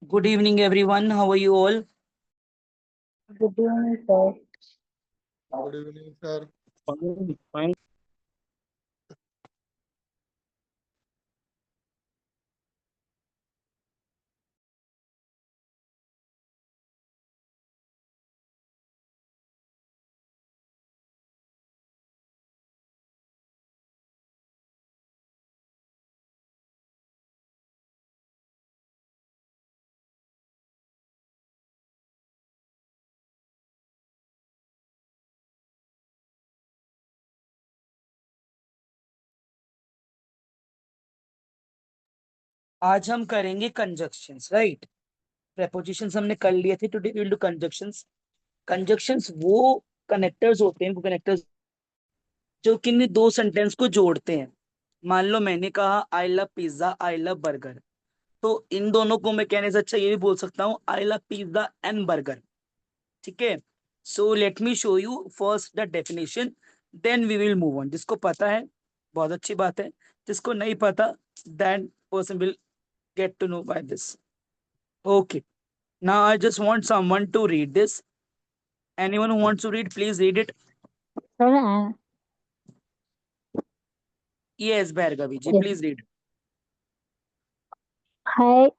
Good evening, everyone. How are you all? Good evening, sir. Good evening, sir. Fine. आज हम करेंगे conjunctions, right? Prepositions हमने कर लिए थे। Today we will do conjunctions. Conjunctions वो कनेक्टर्स होते हैं, वो कनेक्टर्स जो किन्हीं दो सेंटेंस को जोड़ते हैं। मान लो मैंने कहा आई love pizza, I love burger, तो इन दोनों को मैं कहने से अच्छा ये भी बोल सकता हूँ I love pizza and burger. ठीक है, so let me show you first the definition, then we will move on. जिसको पता है बहुत अच्छी बात है, जिसको नहीं पता then person will get to know by this. Okay. Now I just want someone to read this. Anyone who wants to read, please read it. Sir, Yes, Bhargavi ji, yes. please read. Hi,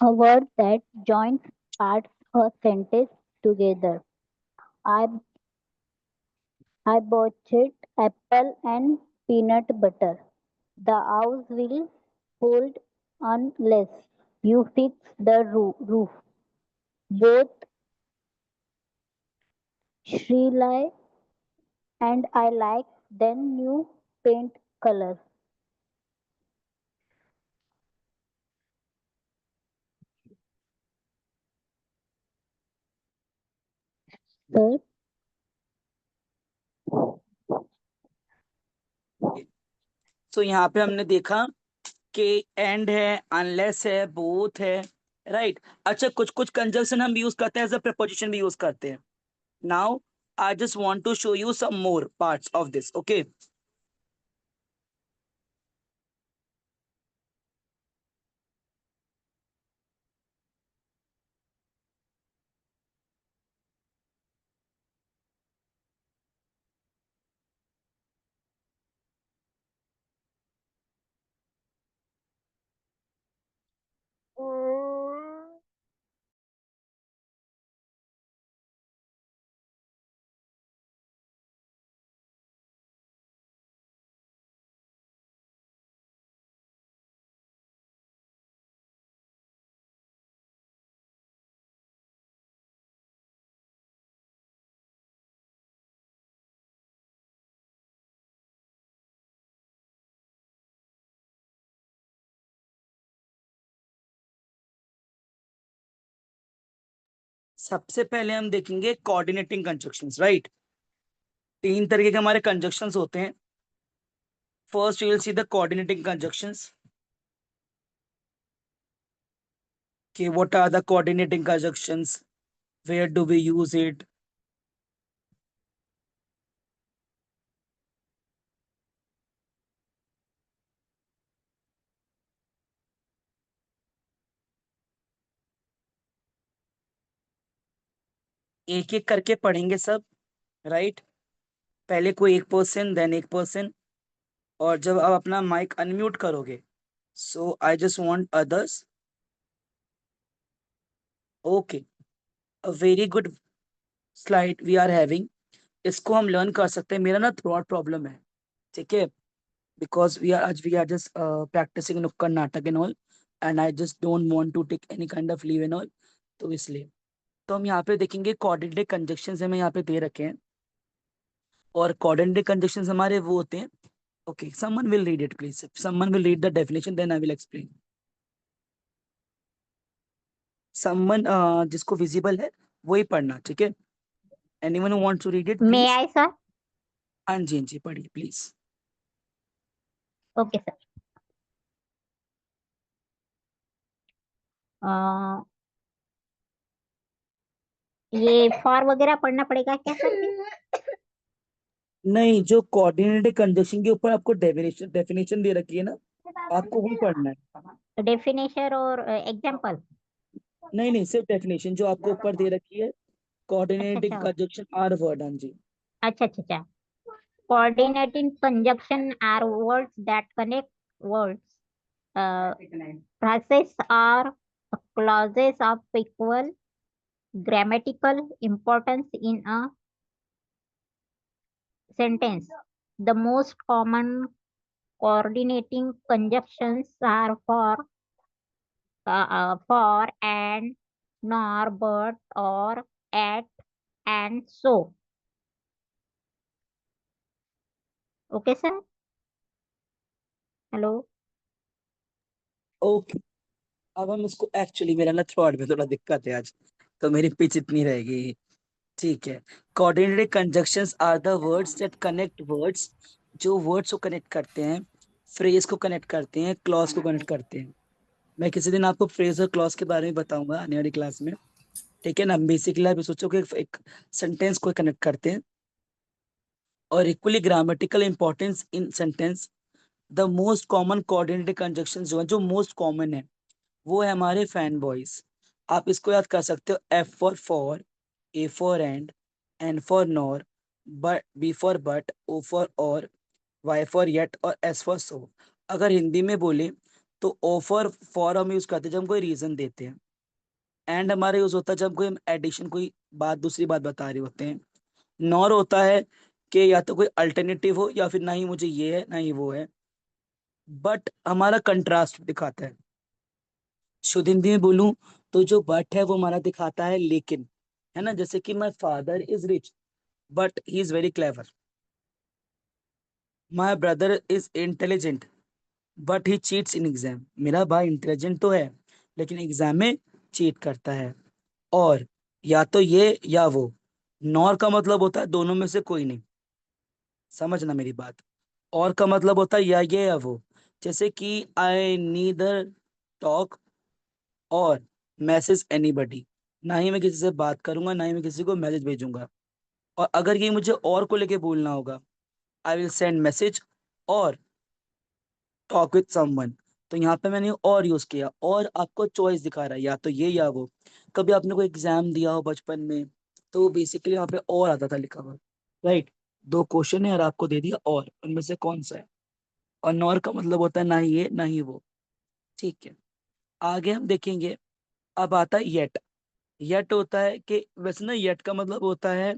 a word that joins parts a sentence together. I I bought apple and peanut butter. The house will hold unless you fix the roof. Both Shrilai and I like the new paint color. Sir, So यहाँ पे हमने देखा कि and है, unless है, both है, right? अच्छा, कुछ कुछ कंजक्शन हम यूज करते हैं, एज अ प्रपोजिशन भी यूज करते हैं। Now I just want to show you some more parts of this. Okay, सबसे पहले हम देखेंगे कोऑर्डिनेटिंग कंजक्शंस, राइट? तीन तरीके के हमारे कंजक्शंस होते हैं। First you will see the coordinating conjunctions, कि what are the coordinating conjunctions, where do we use it? एक एक करके पढ़ेंगे सब, राइट? पहले कोई एक पर्सन, देन एक पर्सन, और जब आप अपना माइक अनम्यूट करोगे, so I just want others. Okay, uh very good slide we are having. इसको हम लर्न कर सकते हैं। मेरा ना थ्रोट प्रॉब्लम है, ठीक है? Because we are just practising nukkad natak and all, and I just don't want to take any kind of leave and all, तो इसलिए। तो हम यहाँ पे देखेंगे कोऑर्डिनेटेड कंजक्शंस हमें यहाँ पे दे रखे हैं, और कोऑर्डिनेटेड कंजक्शंस हमारे वो होते हैं। Okay, someone will read it please, someone will read the definition, then I will explain. Someone जिसको विजिबल है वही पढ़ना, ठीक है? Anyone who wants to read it may please. I, sir? हाँ जी, हाँ जी, पढ़िए प्लीज। Okay, sir. अ, ये फॉर वगैरह पढ़ना पड़ेगा क्या सर? नहीं, जो कोऑर्डिनेटेड कंजक्शन के ऊपर आपको डेफिनेशन डेफिनेशन दे रखी है ना, आपको वही पढ़ना है। डेफिनेशन और एग्जाम्पल। नहीं नहीं, सिर्फ डेफिनेशन जो आपको ऊपर दे रखी है, कोऑर्डिनेटिंग अच्छा कंजक्शन आर वर्ड। हाँ जी। अच्छा अच्छा अच्छा। Coordinating conjunction are words that connect words, phrases or clauses of equal grammatical importance in a sentence. The most common coordinating conjunctions are for and, nor, but, or, at, and so. Okay, sir? Hello? Okay, अब हम इसको, actually मेरा ना throat में थोड़ा दिक्कत है आज, तो मेरी पिच इतनी रहेगी। ठीक है। Coordinated conjunctions are the words that connect words, जो वर्ड्स को कनेक्ट करते हैं, फ्रेज को कनेक्ट करते हैं, क्लॉज को कनेक्ट करते हैं। मैं किसी दिन आपको फ्रेज और क्लॉज के बारे में बताऊंगा आने वाली क्लास में। ठीक है ना। बेसिकली आप सोचो कि एक सेंटेंस को कनेक्ट करते हैं, और equally grammatical importance in sentence. The most common coordinated conjunction जो है, जो मोस्ट कॉमन है, वो है हमारे फैन बॉयज। आप इसको याद कर सकते हो, for A for and for nor, but B for but, O for or, Y for yet, और एस फॉर सो। अगर हिंदी में बोले तो ओ फॉर हम यूज करते हैं जब हम कोई रीजन देते हैं। एंड हमारा यूज होता है जब कोई हम एडिशन, कोई बात, दूसरी बात बता रहे होते हैं। नॉर होता है कि या तो कोई अल्टरनेटिव हो, या फिर ना ही मुझे ये है ना ही वो है, बट हमारा कंट्रास्ट दिखाता है। शुद्ध हिंदी में बोलूं तो जो बट है वो हमारा दिखाता है लेकिन, है ना। जैसे कि my father is rich but he is very clever, my brother is intelligent but he cheats in exam. मेरा भाई इंटेलिजेंट तो है लेकिन एग्जाम में चीट करता है। और या तो ये या वो। नॉर का मतलब होता है दोनों में से कोई नहीं, समझना मेरी बात। और का मतलब होता है या ये या वो। जैसे कि आई नीदर टॉक और मैसेज एनीबडी, ना ही मैं किसी से बात करूंगा ना ही मैं किसी को मैसेज भेजूंगा। और अगर ये मुझे और को लेके बोलना होगा, आई विल सेंड मैसेज और टॉक विथ समवन। तो यहाँ पे मैंने और यूज किया, और आपको चॉइस दिखा रहा है या तो ये या वो। कभी आपने कोई एग्जाम दिया हो बचपन में, तो बेसिकली यहाँ पे और आता था लिखा हुआ, राइट। दो क्वेश्चन है और आपको दे दिया और, उनमें से कौन सा है। और नॉर का मतलब होता है ना ही ये ना ही वो। ठीक है, आगे हम देखेंगे। अब आता है येट। येट होता है कि, वैसे ना येट का मतलब होता है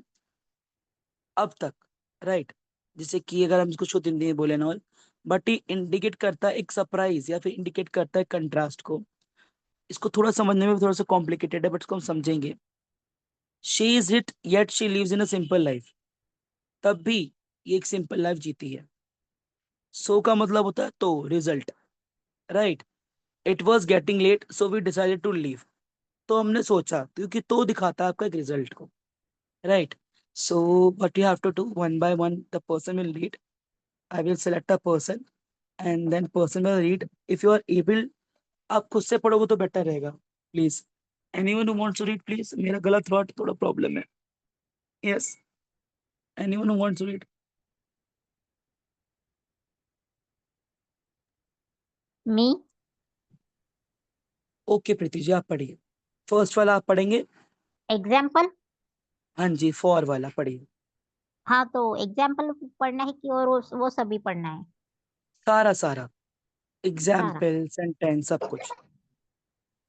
अब तक, राइट। जैसे कि अगर हम इसको शुद्ध हिंदी में बोले ना, बट ये इंडिकेट करता है एक सरप्राइज, या फिर इंडिकेट करता है कंट्रास्ट को। इसको थोड़ा समझने में थोड़ा सा कॉम्प्लिकेटेड है, बट इसको हम समझेंगे। She is hit yet she lives in a simple life, तब भी ये एक सिंपल लाइफ जीती है। सो का मतलब होता है तो, result, right. It was getting late so we decided to leave, तो हमने सोचा, क्योंकि तो दिखाता है आपका एक रिजल्ट को, right. So what you have to do, one by one the person will read. I will select a person and then person will read. If you are able, आप खुद से पढ़ोगे तो बेटर रहेगा, please. Anyone who wants to read, please. मेरा गला throat थोड़ा problem है। Yes, anyone who wants to read? Me? Okay Preeti ji, आप पढ़िए। फर्स्ट वाला आप पढ़ेंगे। Example? हाँ जी, फॉर वाला पढ़िए। हाँ तो एग्जाम्पल पढ़ना है कि और वो सभी पढ़ना है? सारा सारा, सारा? एग्जाम्पल सेंटेंस सब कुछ।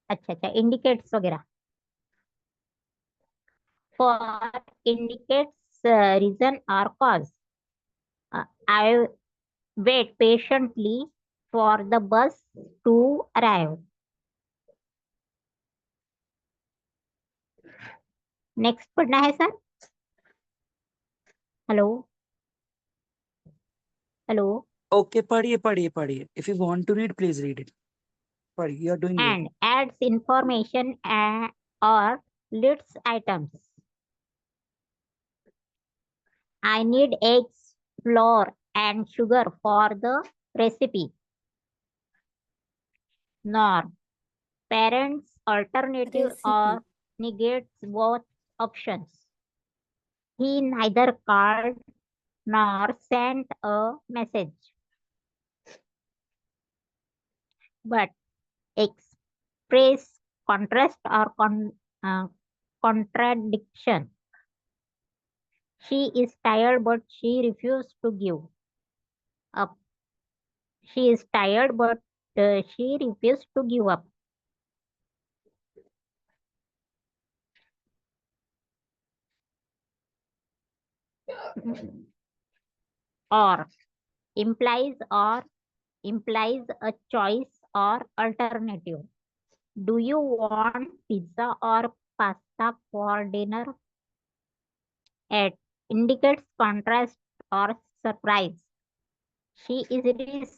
अच्छा अच्छा, इंडिकेट्स वगैरह। For indicates reason or cause. I wait patiently for the bus to arrive. Next पढ़ना है सर? हेलो? हेलो? ओके, पढ़िए पढ़िए पढ़िए। If you want to read please read it. पढ़िए, you are doing good. And adds information or lists items. I need eggs, flour, and sugar for the recipe. Nor parents alternative recipe. or negates both options. He neither called nor sent a message, but expressed contrast or contradiction. She is tired, but she refused to give up. She is tired, but she refused to give up. Or implies a choice or alternative. Do you want pizza or pasta for dinner? It indicates contrast or surprise. She is rich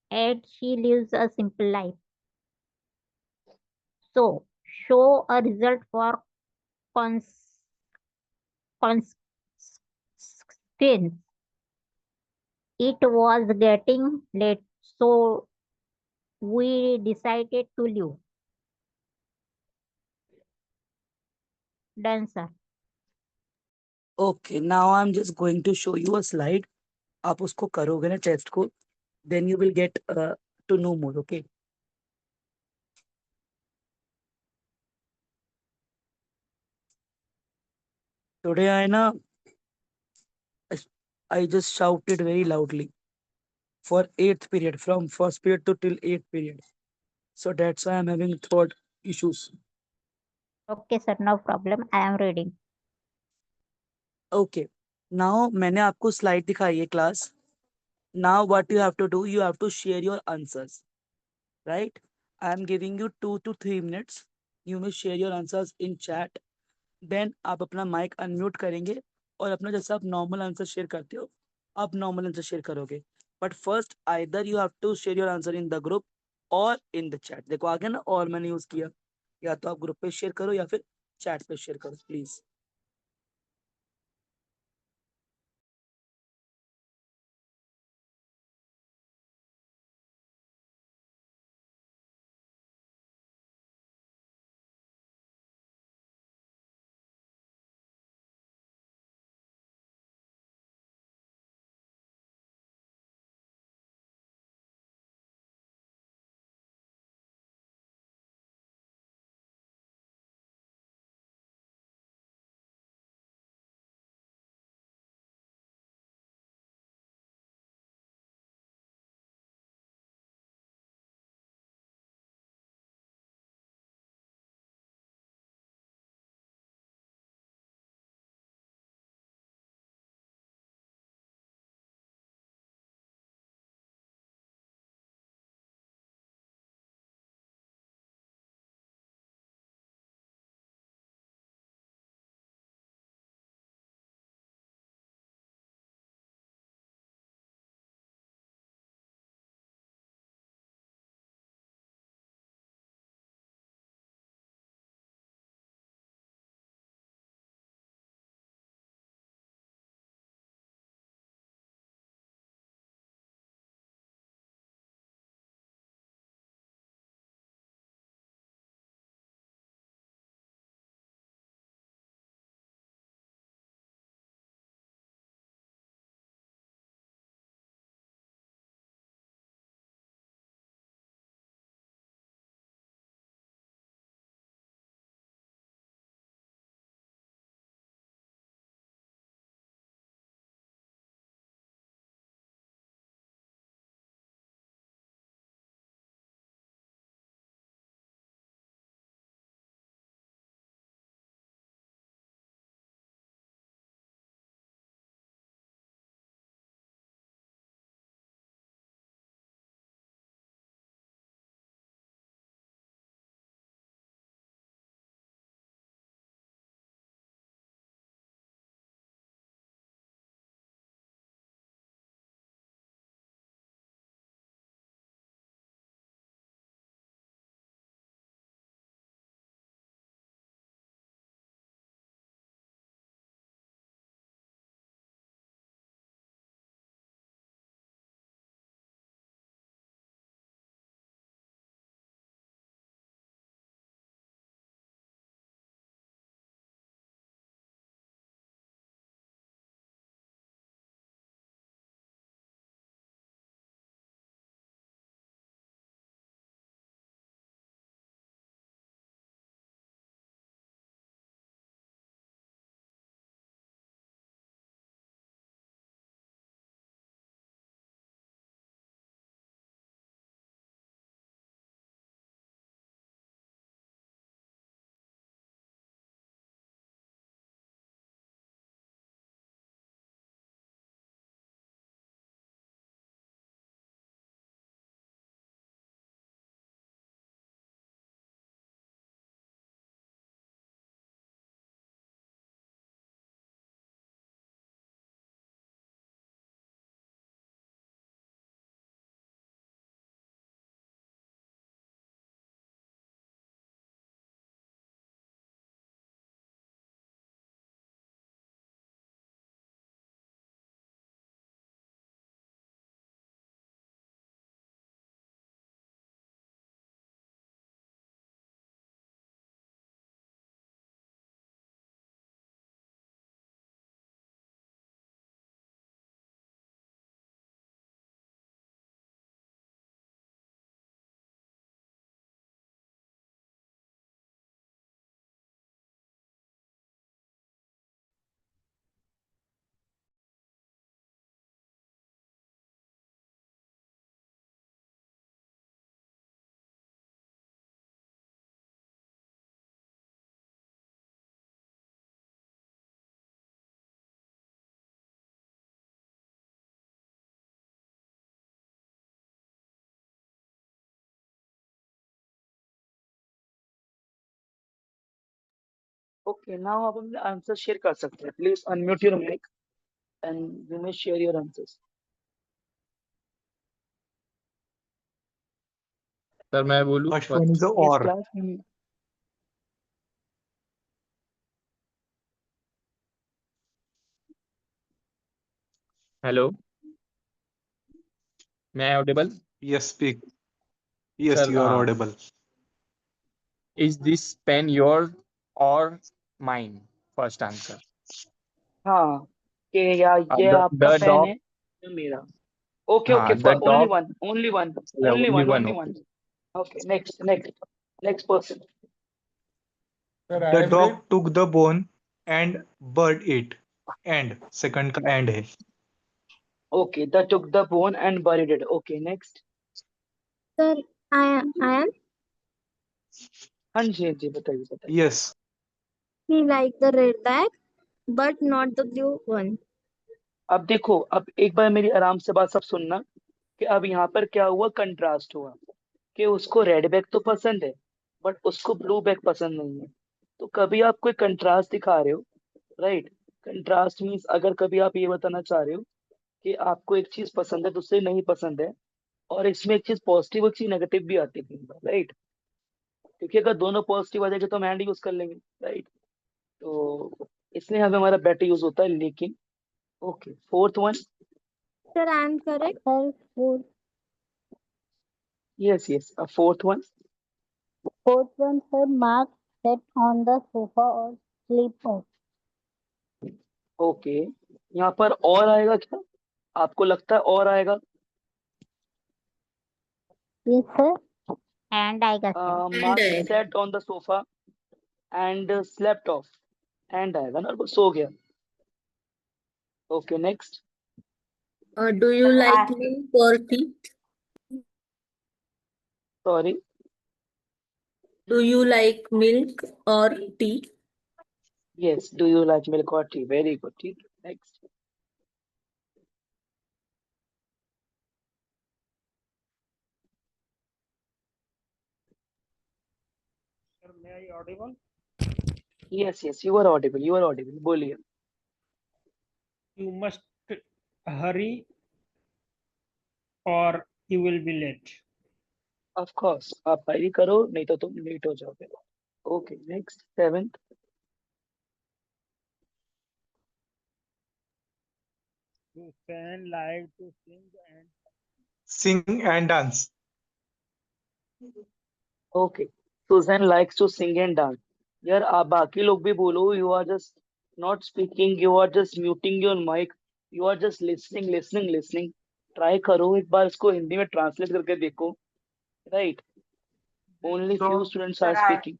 and she lives a simple life. So, show a result for cons- consequence. It was getting late, so we decided to leave. Dancer. Okay, now I'm just going to show you a slide. आप उसको करोगे ना test को, then you will get to know more. Okay. Today I just shouted very loudly for eighth period, from first period to till eighth period. So that's why I'm having throat issues. Okay, sir, no problem. I am reading. Okay. Now मैंने आपको slide दिखाई है class. Now what you have to do, you have to share your answers, right? I am giving you 2 to 3 minutes. You may share your answers in chat. Then आप अपना mic unmute करेंगे और अपना जैसा आप normal answer share करते हो, आप normal answer share करोगे. But first either you have to share your answer in the group or in the chat. देखो आ गया ना, और मैंने यूज किया. या तो आप ग्रुप पे शेयर करो या फिर चैट पे शेयर करो प्लीज. ओके, नाउ आप अपने आंसर शेयर कर सकते हैं। Please unmute your mic and you may share your answers. Sir मैं बोलूँ First one is the yes or. Class. Hello, मैं audible? Yes, speak. Yes, sir you are audible. Is this pen your or mine? First answer. हाँ, कि या ये the आपका pen dog. है या मेरा। ओके हाँ, okay, the only dog. One, only one, only only one, one. Only one. Okay, next next next person. Sir, The dog took the bone and buried it. And second का and है. Okay, the took the bone and buried it. Okay, next. Sir, I am. हाँ जी हाँ जी, बताइए बताइए। Yes. He liked the red bag, but not the blue one. अब देखो, अब एक बार मेरी आराम से बात सब सुनना, कि अब यहाँ पर क्या हुआ, कंट्रास्ट हुआ, कि उसको रेड बैग तो पसंद है बट उसको ब्लू बैग पसंद नहीं है। तो कभी आप कोई कंट्रास्ट दिखा रहे हो, राइट। कंट्रास्ट मीन्स अगर कभी आप ये बताना चाह रहे हो कि आपको एक चीज पसंद है दूसरी नहीं पसंद है, और इसमें एक चीज पॉजिटिव एक चीज नेगेटिव भी आती है, राइट। क्योंकि अगर दोनों पॉजिटिव आ जाएंगे तो हम हैंड यूज कर लेंगे, राइट। तो इसलिए हमें हमारा बेटर यूज होता है, लेकिन okay, fourth one. Sir, I am correct. Sir, fourth. Yes yes, fourth one. Fourth one, sir, Mark sat on the sofa or sleep off. Okay, यहाँ पर और आएगा क्या, आपको लगता है और आएगा? Yes, sir. And आएगा sir. Mark sat on the sofa and slept off. And आएगा ना, वो सो गया। Okay, next. Do you like milk or tea? Sorry. Do you like milk or tea? Yes, do you like milk or tea, very good, ठीक है, next. Sir, may I audible? Yes yes, you are audible, you are audible, बोलिए। You must hurry or you will be late. Of course, आप हरी करो नहीं तो तुम late हो जाओगे। Okay, next, seventh. Susan like to sing and Sing and dance. Okay, Susan likes to sing and dance. यार आप बाकी लोग भी बोलो, you are just not speaking, you are just muting your mic, you are just listening listening listening. Try करो एक बार इसको हिंदी में ट्रांसलेट करके देखो, right. Only few students are speaking.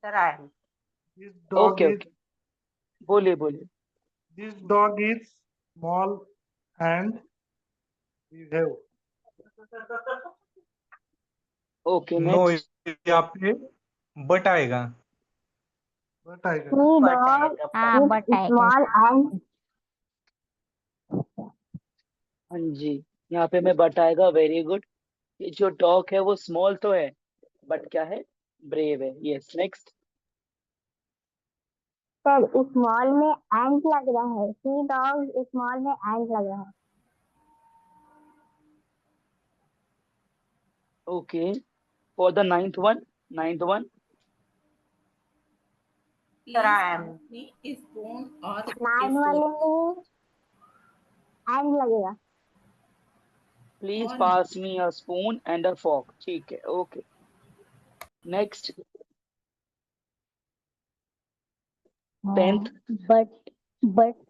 This dog okay is okay, बोलिए बोलिए। this dog is small and behave. Okay, No, next. यहाँ पे but आएगा. But I got Two dogs हाँ, with small and हाँ जी, यहाँ पे मैं बट आएगा, वेरी गुड। ये जो डॉग है वो स्मॉल तो है बट क्या है, ब्रेव है। Yes, next. सर स्मॉल में एंट लग रहा है। सी डॉग स्मॉल में एंट लग रहा है। Okay, for the ninth one, ninth one. Spoon और नाइन वाले में एंट लगेगा। Please pass me a spoon and a fork, ठीक है, okay, next. Tenth. But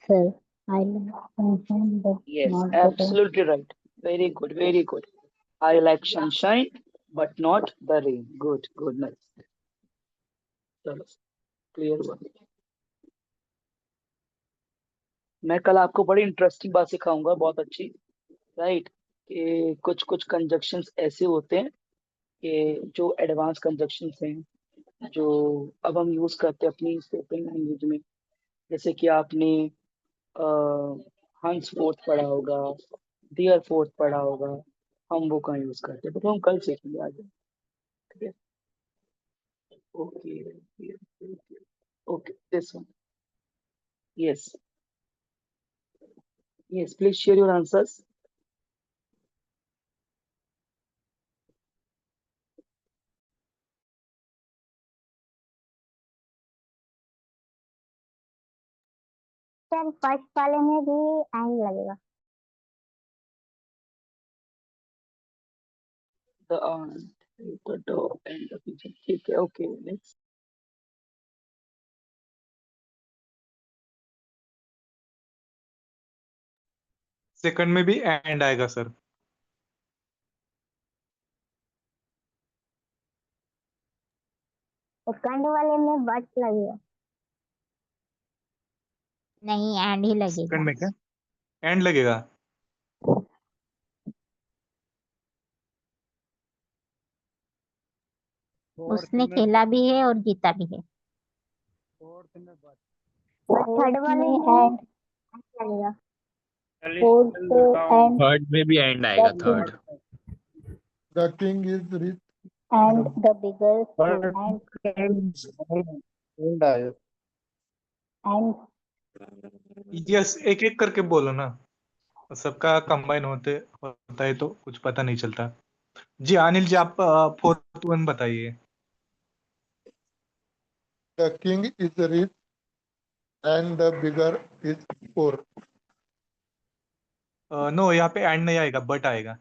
sir I but yes, not the absolutely right, very good very good. I like sunshine but not the rain. Good good, nice. चलो, clear हुआ। मैं कल आपको बड़ी interesting बात सिखाऊंगा, बहुत अच्छी, राइट। कि कुछ कुछ कंजक्शंस ऐसे होते हैं कि जो एडवांस कंजक्शंस हैं, जो अब हम यूज करते हैं अपनी स्पोकन लैंग्वेज में। जैसे कि आपने हंस फोर्थ पढ़ा होगा, डियर फोर्थ पढ़ा होगा, हम वो कहाँ यूज करते हैं, तो हम कल सीखेंगे आगे, ठीक है। Okay. this one. Yes. Yes, please share your answers. Sir first वाले में भी एंड लगेगा। The aunt, the dog, and the pigeon. ठीक है, okay, next. सेकंड में भी एंड आएगा सर। सेकंड वाले में बट लगेगा। नहीं एंड ही लगेगा। सेकंड में क्या एंड लगेगा? फोर्थ उसने में खेला भी है और जीता भी है। फोर्थ में बट थर्ड वाले में एंड लगेगा। fourth down थर्ड में भी एंड आएगा, third. The king is rich. And the bigger but student end आया। एंड यस, एक एक करके बोलो ना, सबका कंबाइन होता है तो कुछ पता नहीं चलता। जी अनिल जी, आप फोर्थ वन बताइए। The king is rich and the beggar is poor. No, यहाँ पे एंड नहीं आएगा, बट आएगा।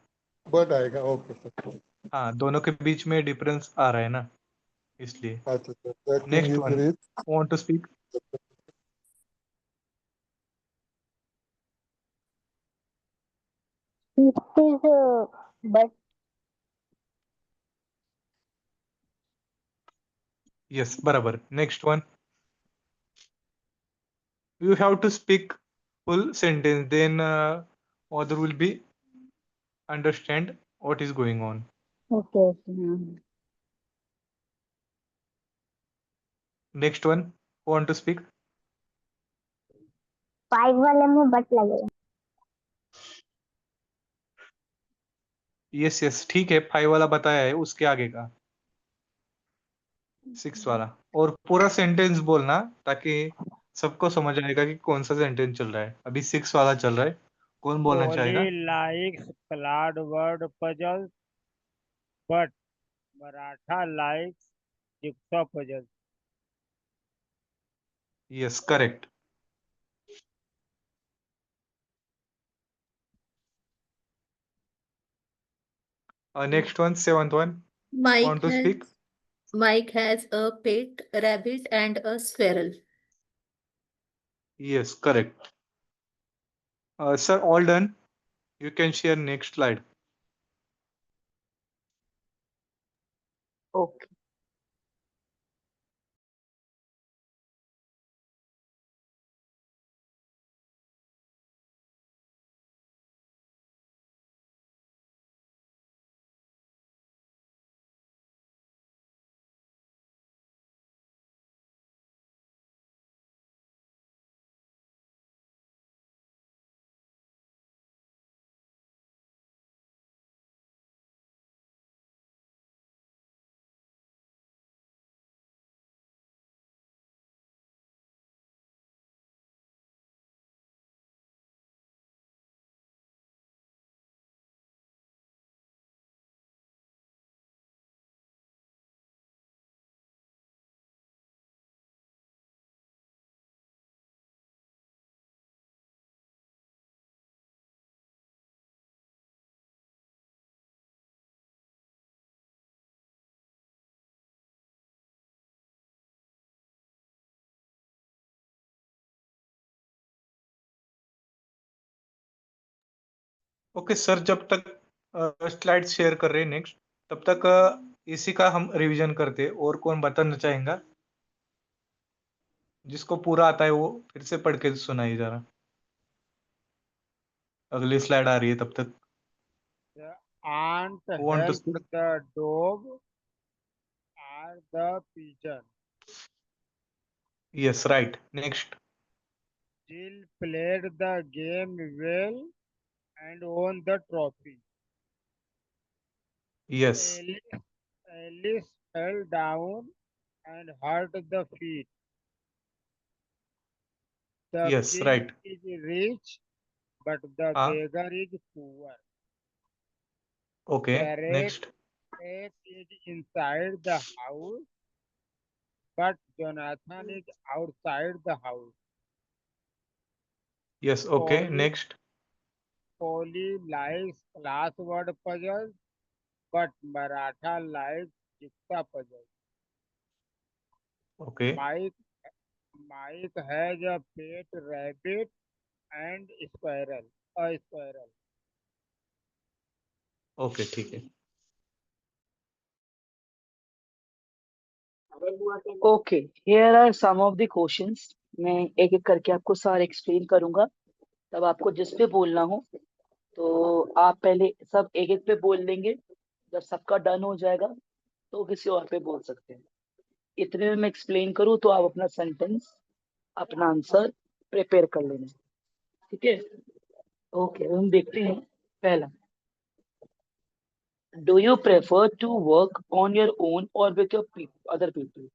बट आएगा, ओके सर। हाँ, दोनों के बीच में डिफरेंस आ रहा है ना, इसलिए। अच्छा sir. The king next is one, rich. Want to speak? it is but yes, बराबर। Next one, you have to speak full sentence, then other will be understand what is going on. okay Next one, want to speak? Five वाले में but लगेगा। Yes yes, ठीक है, 5 वाला बताया है, उसके आगे का 6 वाला। और पूरा सेंटेंस बोलना, ताकि सबको समझ आएगा कि कौन सा सेंटेंस चल रहा है। अभी 6 वाला चल रहा है, कौन बोलना चाहेगा? Kohli likes clad word puzzles, but Maratha likes jigsaw puzzles. Yes, correct. Next one, 7th one, Mike want to has speak? Mike has a pet rabbit and a squirrel. Yes, correct. Sir, all done. You can share next slide. Okay. Okay sir, जब तक slide share कर रहे हैं next, तब तक इसी का हम रिवीजन करते हैं। और कौन बताना चाहेगा? जिसको पूरा आता है वो फिर से पढ़ के सुनाइए जरा। अगली स्लाइड आ रही है तब तक। The aunt Who want to helped speak? the dog or the pigeon. Yes, right. Next. Jill played the game well and won the trophy. Yes. Alice fell down and hurt the feet. The Yes, king right. is rich, but the Ah, beggar is poor. okay. Carrot Next. is inside the house, but Jonathan is outside the house. Yes, okay. Polly, Next. Polly likes crossword puzzles, but Maratha likes jigsaw puzzles. Okay. Mike, Mike has a pet rabbit and squirrel. A squirrel. Okay, ठीक है. Okay, here are some of the questions. मैं एक एक करके आपको सारे explain करूंगा, तब आपको जिस पे बोलना हो तो आप पहले सब एक एक पे बोल देंगे। जब सबका डन हो जाएगा तो किसी और पे बोल सकते हैं। इतने में मैं एक्सप्लेन करूँ तो आप अपना सेंटेंस, अपना आंसर प्रिपेयर कर लेना। ठीक है, ओके, हम देखते हैं। पहला, do you prefer to work on your own or with your other people?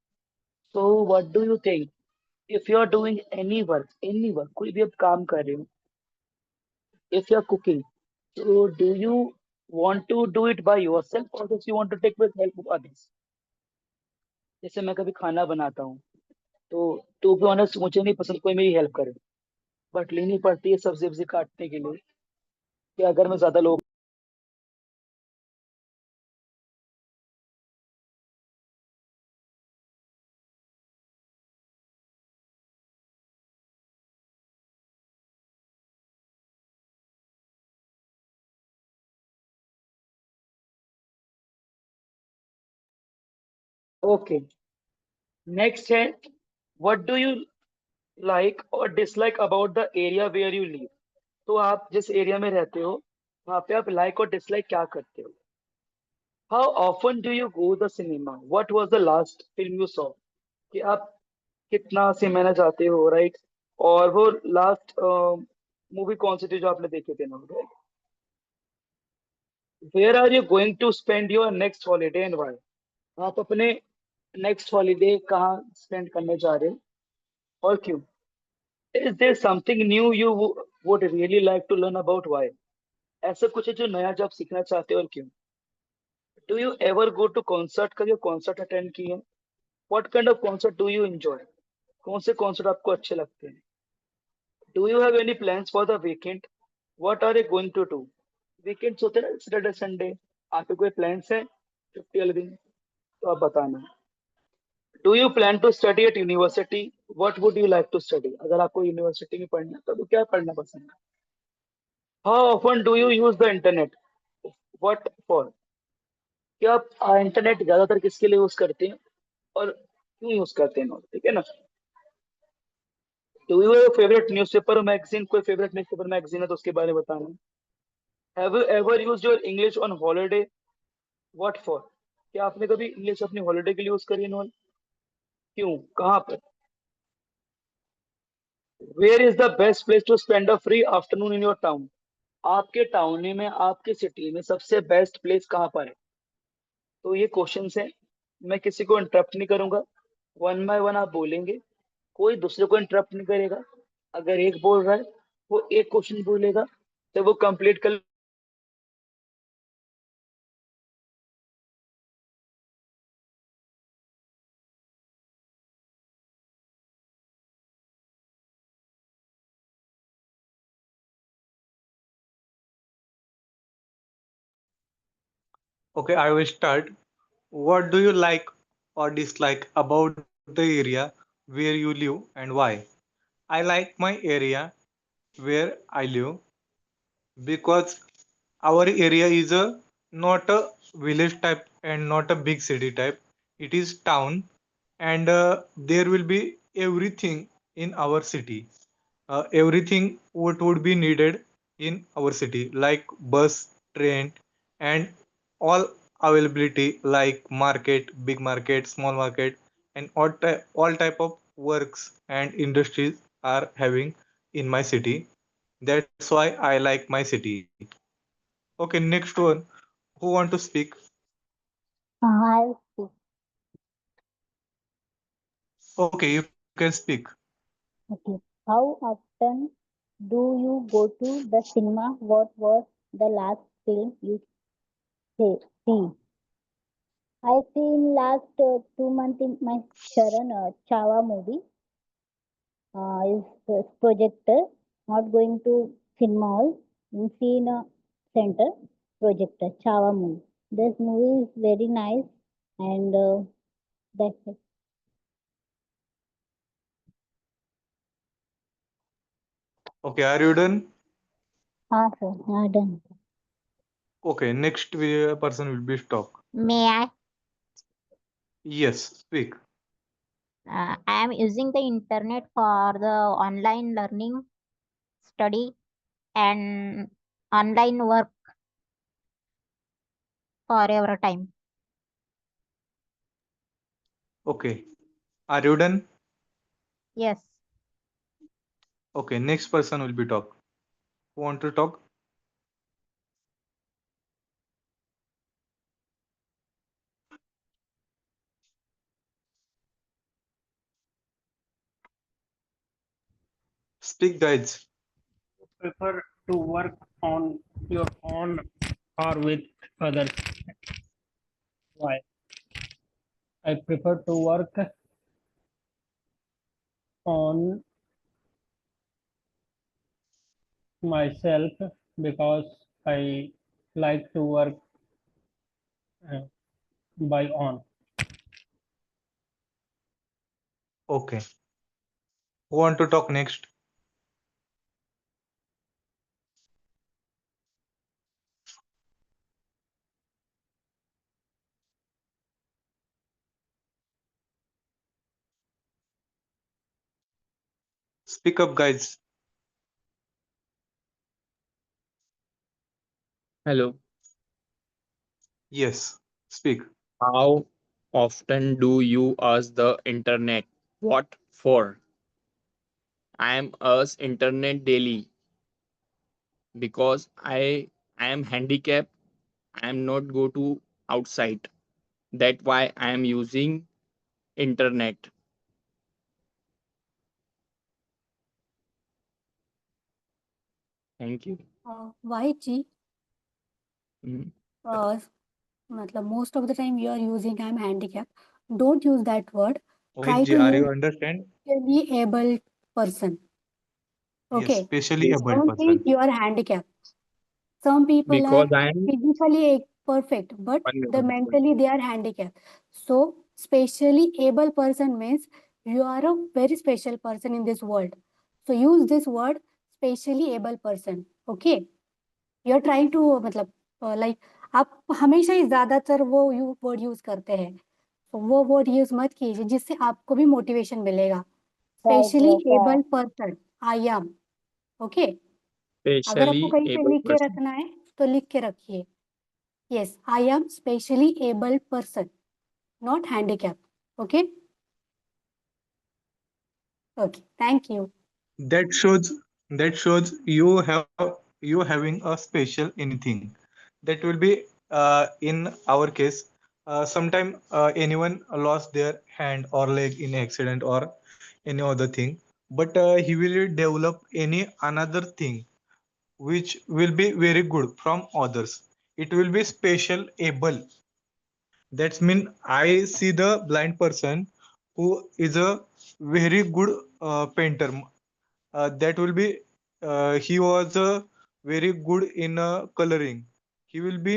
So what do you think, if you are doing any work, कोई भी आप काम कर रहे हो, if you are cooking, so do you want to do it by yourself or does you want to take with help of others? जैसे मैं कभी खाना बनाता हूँ तो टू बी ऑनेस्ट मुझे नहीं पसंद कोई मेरी हेल्प करे, बट लेनी पड़ती है सब्जी वब्जी काटने के लिए कि अगर मैं ज्यादा लोग। ओके, नेक्स्ट है, what do you like or dislike about the area where you live? तो आप जिस एरिया में रहते हो वहां पे आप लाइक और डिसलाइक क्या करते हो? How often do you go the cinema? What was the last film you saw? कि आप कितना सिनेमा जाते हो, राइट? और वो लास्ट मूवी कौन सी थी जो आपने देखी थी ना? Where are you going to spend your next holiday and why? आप अपने नेक्स्ट हॉलीडे कहाँ स्पेंड करने जा रहे हो और क्यों? Is there something new you would really like to learn about why? ऐसा कुछ है जो नया जो आप सीखना चाहते हो और क्यों? Do you ever go to concert? कभी कॉन्सर्ट अटेंड किए? What kind of concert do you enjoy? कौन से कॉन्सर्ट आपको अच्छे लगते हैं? Do you have any plans for the weekend? What are you going to do? Weekends होते हैं ना, सैटरडे संडे, आपके कोई प्लान्स है छुट्टी वाले दिन? तो आप बताना। Do you plan to study at university? What would you like to study? अगर आपको यूनिवर्सिटी में पढ़ना है तो क्या पढ़ना पसंद है? How often do you use the internet? What for? क्या आप इंटरनेट ज्यादातर किसके लिए यूज करते हैं और क्यों यूज करते हैं? ठीक है ना? Do you have favourite newspaper magazine? कोई फेवरेट न्यूज़पेपर मैगजीन है तो उसके बारे में बताना। Have you ever used your English on holiday? What for? क्या आपने कभी इंग्लिश अपनी हॉलिडे के लिए यूज करी है? क्यों, कहाँ पर? Where is the best place to spend a free afternoon in your town? आपके टाउन में, आपके सिटी में सबसे बेस्ट प्लेस कहाँ पर है? तो ये क्वेश्चंस हैं, मैं किसी को इंटरप्ट नहीं करूंगा, वन बाय वन आप बोलेंगे, कोई दूसरे को इंटरप्ट नहीं करेगा। अगर एक बोल रहा है वो एक क्वेश्चन बोलेगा, तो वो कंप्लीट कर। Okay, I will start. What do you like or dislike about the area where you live and why? I like my area where I live because our area is a not a village type and not a big city type. It is town, and there will be everything in our city. Everything what would be needed in our city, like bus, train, and all availability like market, big market, small market, and all type of works and industries are having in my city. That's why I like my city. Okay, next one. Who want to speak? I'll speak. Okay, you can speak. Okay. How often do you go to the cinema? What was the last film you see? I seen last 2 months in my Sharan Chava movie. Is projector. Not going to cinema hall. In seen a center projector Chava movie. This movie is very nice and that's it. Okay, are you done? Sir, done. Okay, next person will be talk. May I? Yes, speak. I am using the internet for the online learning, study, and online work for every time. Okay, are you done? Yes. Okay, next person will be talk. Who want to talk? Speak, guys. Prefer to work on your own or with others? Why? I prefer to work on myself because I like to work uh, by own. Okay. Who want to talk next? Speak up, guys. Hello. Yes, speak. How often do you use the internet? What for? I am us internet daily because I am handicapped. I am not go to outside. That why I am using internet. Thank you. Why जी? Mm. मतलब most of the time you are using I'm handicapped. Don't use that word. Try Mohit to are you use understand? specially able person. Yes, Okay. specially abled Don't think person. you are handicapped. Some people are Because I am physically perfect, but 1 minute. mentally they are handicapped. So specially able person means you are a very special person in this world. So use this word specially able person. Okay. You are trying to मतलब like आप हमेशा ही ज्यादातर वो word use करते हैं, तो वो word use मत कीजिए जिससे आपको भी मोटिवेशन मिलेगा. Specially abled person I am. Okay. अगर आपको Specially कहीं पे able लिख के person. रखना है तो लिख के रखिए. Yes, I am specially abled person, not handicap. Okay. Okay, thank you. That shows you having a special anything. That will be in our case. Sometime anyone lost their hand or leg in accident or any other thing, but he will develop any another thing which will be very good from others. It will be special able. That's mean I see the blind person who is a very good painter. That will be he was very good in coloring. He will be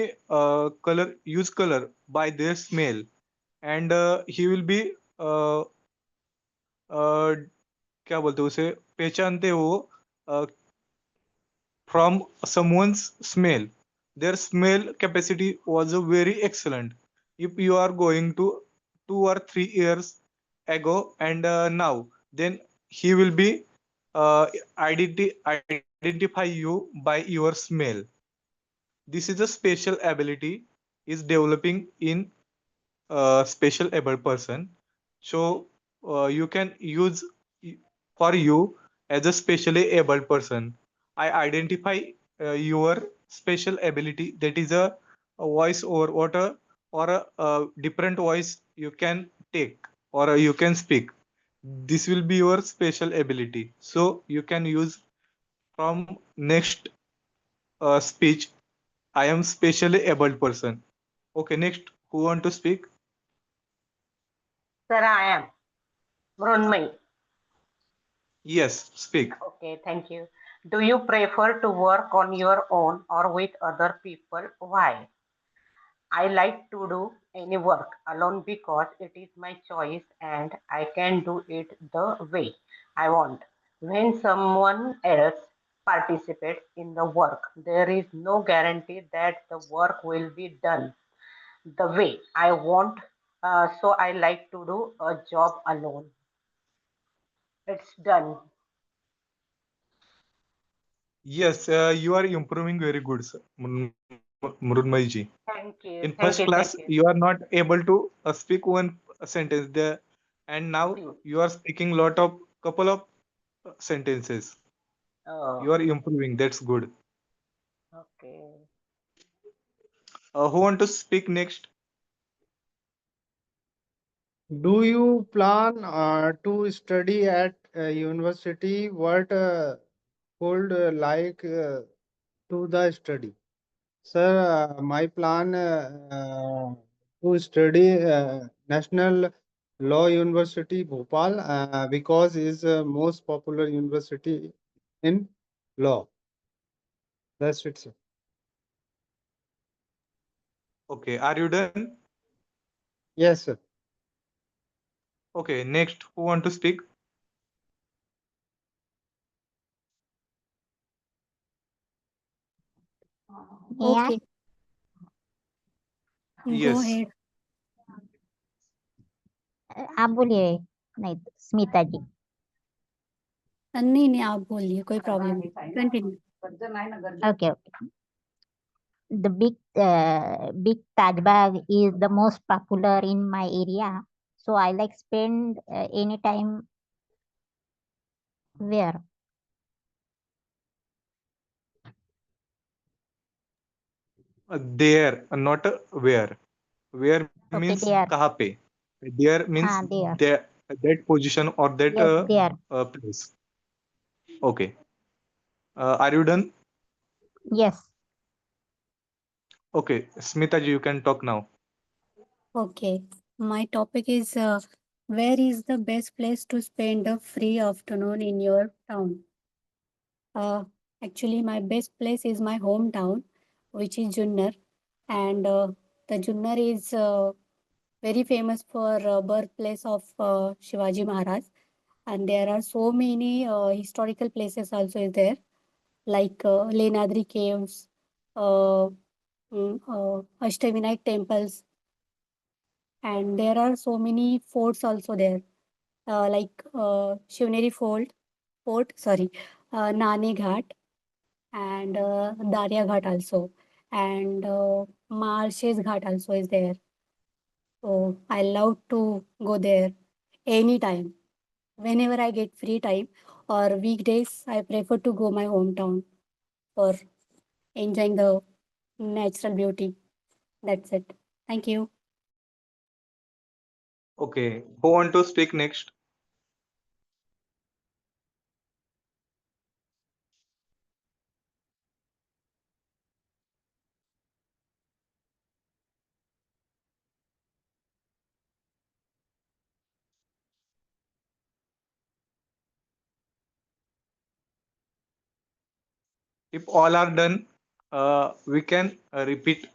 use color by their smell, and he will be uh, क्या बोलते हैं उसे पहचानते हो from someone's smell. Their smell capacity was very excellent. If you are going to 2 or 3 years ago and now, then he will be identify you by your smell. This is a special ability is developing in a special able person. So you can use for you as a specially able person. I identify your special ability, that is a voice or a different voice you can take or you can speak. This will be your special ability. So you can use from next speech, I am specially abled person. Okay, next, who want to speak? Sir, I am Mrunmay. Yes, speak. Okay, thank you. Do you prefer to work on your own or with other people? Why? I like to do any work alone because it is my choice and I can do it the way I want. When someone else participates in the work, there is no guarantee that the work will be done the way I want. So I like to do a job alone. It's done. Yes, you are improving very good, sir. Mrunmayji. Thank In you. first Thank you. class, Thank you. you are not able to speak one sentence there, and now Please. you are speaking lot of couple of sentences. Oh, You are improving. That's good. okay. Who want to speak next? Do you plan to study at university? What would like to the study? Sir, my plan to study National Law University Bhopal because is most popular university in law. That's it, sir. Okay, are you done? Yes, sir. Okay, next, who want to speak? May I? Okay, go Yes. ahead. आप बोलिए नहीं तो स्मिता जी नहीं नहीं आप बोलिए कोई problem नहीं continue okay okay the big Taj Bagh is the most popular in my area so I like spend any time where There, not where. Where okay means there kaha pe. There means there there, that position or that yes there place. Okay. Are you done? yes Okay, Smitaji, you can talk now. Okay, my topic is where is the best place to spend a free afternoon in your town? Uh, Actually, my best place is my hometown, which is Junnar, and the Junnar is very famous for birthplace of Shivaji Maharaj, and there are so many historical places also is there, like Lenadri Caves, uh, Ashtavinayak temples, and there are so many forts also there, like Shivneri Fort, Nane Ghat, and Darya Ghat also, and Marshes Ghat also is there. So I love to go there anytime. Whenever I get free time or weekdays, I prefer to go my hometown for enjoying the natural beauty. That's it. Thank you. Okay, who want to speak next? If all are done, we can repeat.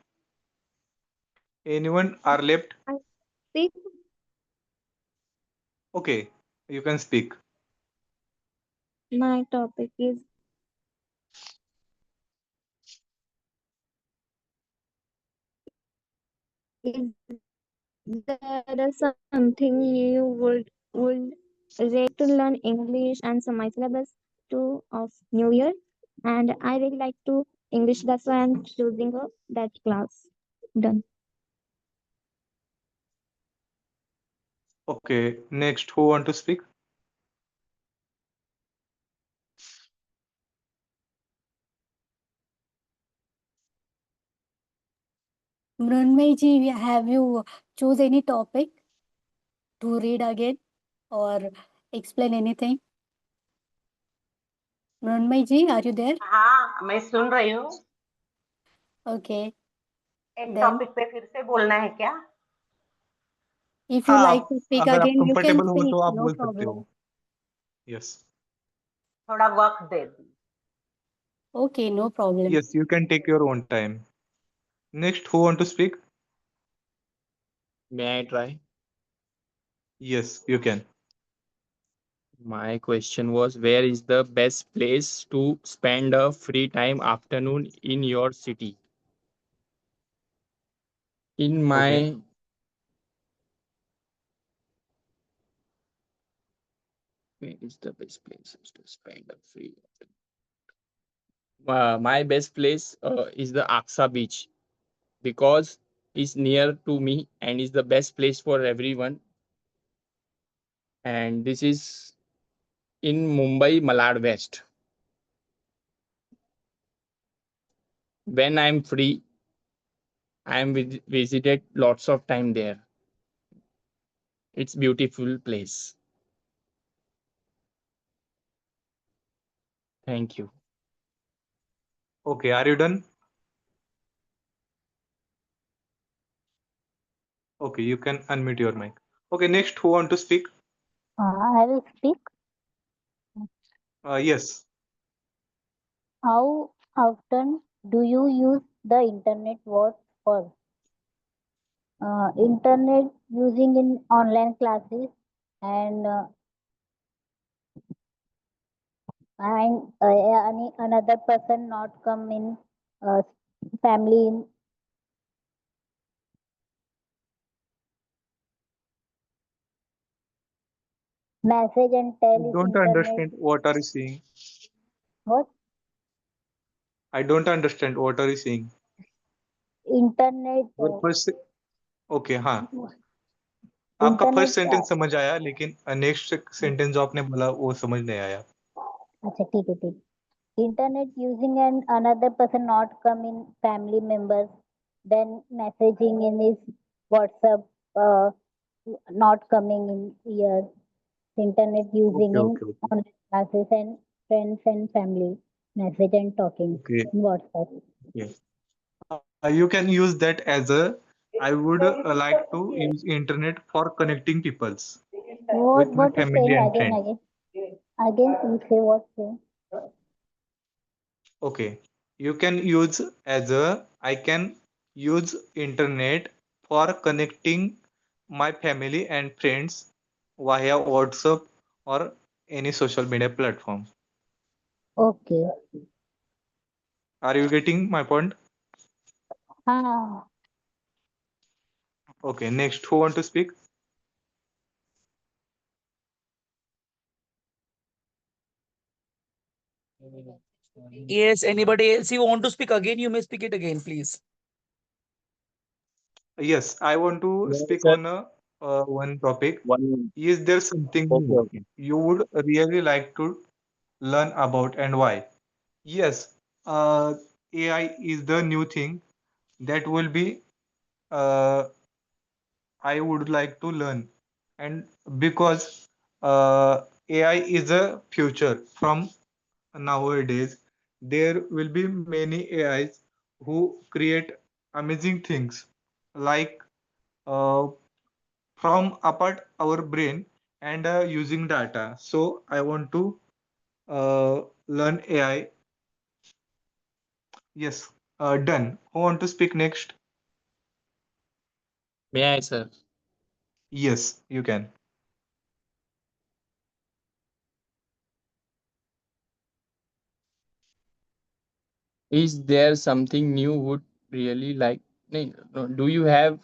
Anyone are left? Speak. Okay, you can speak. My topic is there something you would like to learn English and some my syllabus too of New Year, and I really like to English. That's why I'm choosing that class. Done. Okay, next, who want to speak? Mrunmay ji, have you choose any topic to read again, or explain anything? Mrunmay ji, are you there? हाँ, मैं सुन रही हूँ। Okay. एक Then, topic पे फिर से बोलना है क्या? if you हाँ, like to speak अगर आप again, you can कंफर्टेबल हो speak. तो आप No बोल सकते problem. हो. Yes. थोड़ा वक्त दे दी। Okay, no problem. Yes, you can take your own time. Next, who want to speak? May I try? Yes, you can. My question was, where is the best place to spend a free time afternoon in your city? In my Okay. Where is the best place to spend a free afternoon? My best place is the Aksa Beach because it's near to me and is the best place for everyone. And this is in Mumbai, Malad West. When I'm free, I'm visited lots of time there. It's beautiful place. Thank you. Okay, are you done? Okay, you can unmute your mic. Okay, next, who want to speak? I will speak. Yes. How often do you use the internet? What for? Internet using in online classes and any another person not come in family in message and I tell is don't internet. understand what are you saying. What? I don't understand what are you saying. Internet. और first okay हाँ आपका internet first sentence समझ आया लेकिन next sentence जो आपने बोला वो समझ नहीं आया. अच्छा ठीक है ठीक. Internet using and another person not come in family members, then messaging in his WhatsApp not coming in here. Internet using Okay, in okay, okay. online classes and friends and family message and talking Okay. in WhatsApp. Yes. You can use that as a I would like to use internet for connecting peoples with my What is family saying and again friends. again you say what saying? Okay, you can use as a I can use internet for connecting my family and friends via WhatsApp or any social media platform. Okay. Are you getting my point? हाँ. Okay, next, who want to speak? Yes, anybody else you want to speak again, you may speak it again, please. Yes, I want to Yes, speak sir. on one topic. One. Is there something Okay, new okay. you would really like to learn about and why? Yes, AI is the new thing that will be I would like to learn, and because AI is a future from nowadays, there will be many AIs who create amazing things like uh, from apart our brain and using data. So I want to learn AI. Yes, done. Who want to speak next? May I, sir? Yes, you can. Is there something new would really like? No, do you have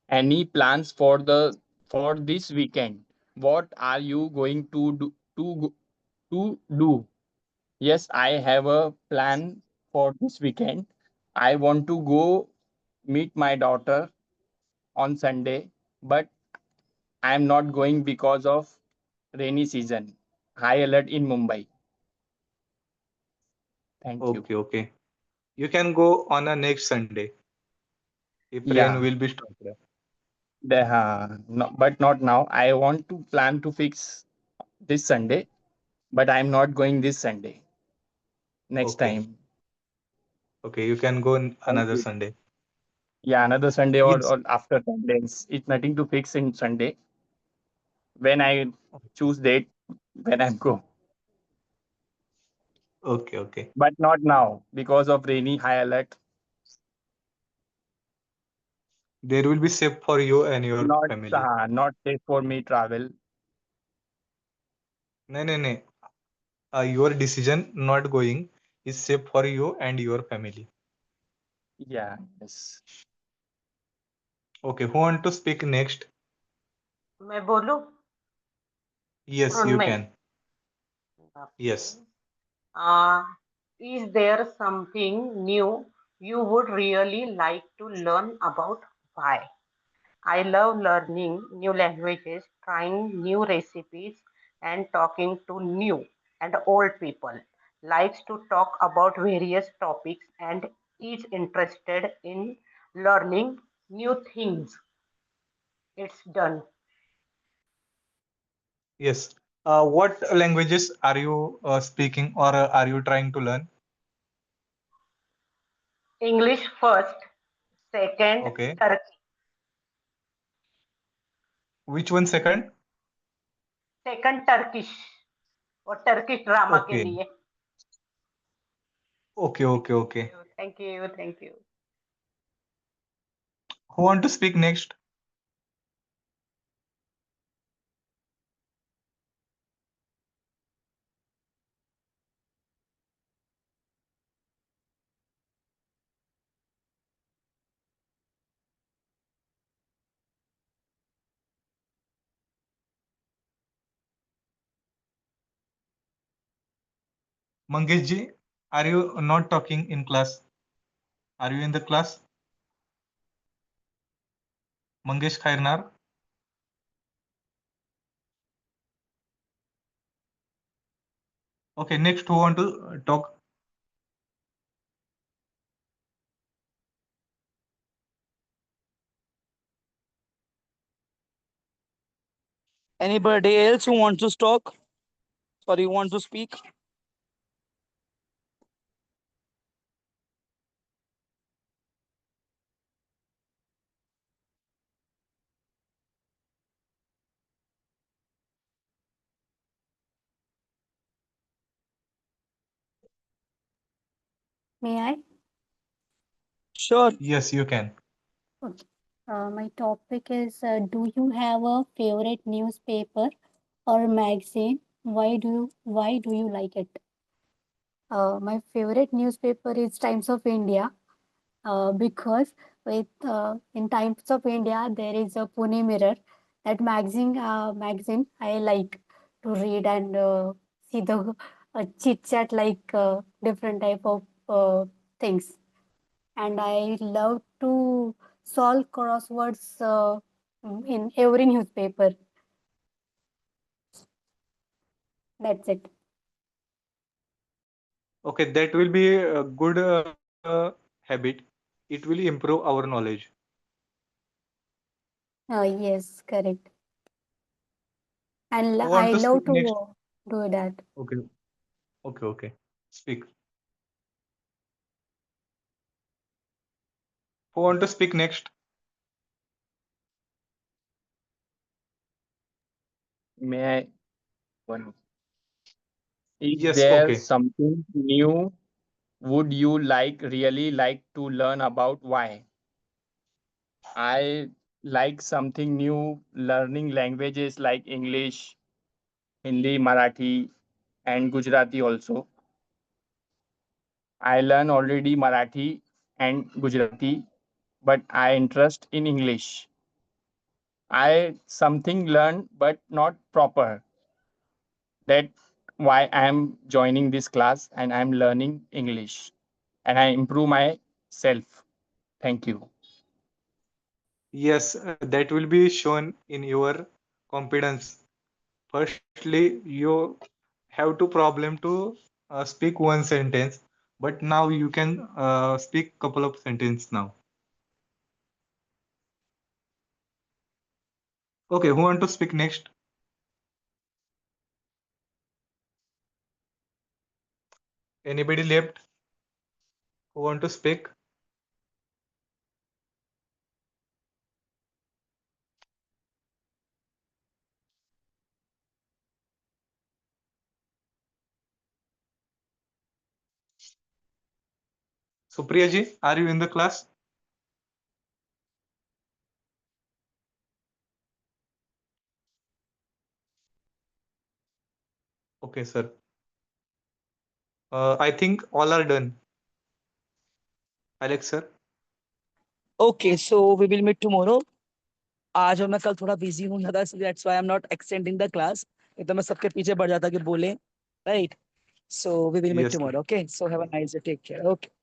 any plans for this weekend? What are you going to do? Yes, I have a plan for this weekend. I want to go meet my daughter on Sunday, but I am not going because of rainy season. High alert in Mumbai. Thank you. Okay, okay. You can go on a next Sunday if rain Yeah, will be stopped. no, but not now. I want to plan to fix this Sunday, but I'm not going this Sunday. Next Okay. time. Okay, you can go Thank another you. Sunday. Yeah, another Sunday Yes. or after 10 days. It's nothing to fix in Sunday. When I choose date, when I go. Okay, okay. But not now because of rainy high alert. There will be safe for you and your family. Not safe for me travel. No, no, no. Your decision not going is safe for you and your family. Yeah, yes. Okay, who want to speak next? मैं बोलूं? Yes, you Urunmay. can. Yes. Uh, is there something new you would really like to learn about? Why? I love learning new languages, trying new recipes, and talking to new and old people. Likes to talk about various topics and is interested in learning new things. It's done. Yes. What languages are you speaking or are you trying to learn? English first, second Okay. Turkey, Which one second? second Turkish और Turkish drama के Okay. लिए. Okay, okay, okay. Thank you, thank you. Who want to speak next? Mangesh ji, are you not talking in class? Are you in the class? Mangesh Khairnar? Okay, next who want to talk? Anybody else who wants to talk? Sorry, want to speak? May I? Sure. Yes, you can. Okay. My topic is do you have a favorite newspaper or magazine? Why do you like it? My favorite newspaper is Times of India because in Times of India there is a Pune Mirror. That magazine I like to read and see the chit chat like different type of things. And I love to solve crosswords in every newspaper. That's it. Okay, that will be a good habit. It will improve our knowledge. Yes, correct. And Who want I to speak love next? to do that. Okay, okay, okay. Speak. Who want to speak next? May I one? Is Yes, there okay. something new would you really like to learn about? Why? I like something new, learning languages like English, Hindi, Marathi, and Gujarati also. I learn already Marathi and Gujarati, but I interest in English. I something learn but not proper. That why I am joining this class and I am learning English and I improve myself. Thank you. Yes, that will be shown in your confidence. Firstly, you have to problem to speak one sentence, but now you can speak couple of sentence now. Okay, who want to speak next? Anybody left who want to speak? Supriya ji, are you in the class? Okay, sir. I think all are done. Alex, sir. Okay, so we will meet tomorrow. आज और मैं कल थोड़ा busy हूँ ज्यादा, that's why I am not extending the class. नहीं तो मैं सबके पीछे बढ़ जाता कि बोले, right. So we will meet Yes, sir. tomorrow. Okay. So have a nice day. Take care. Okay.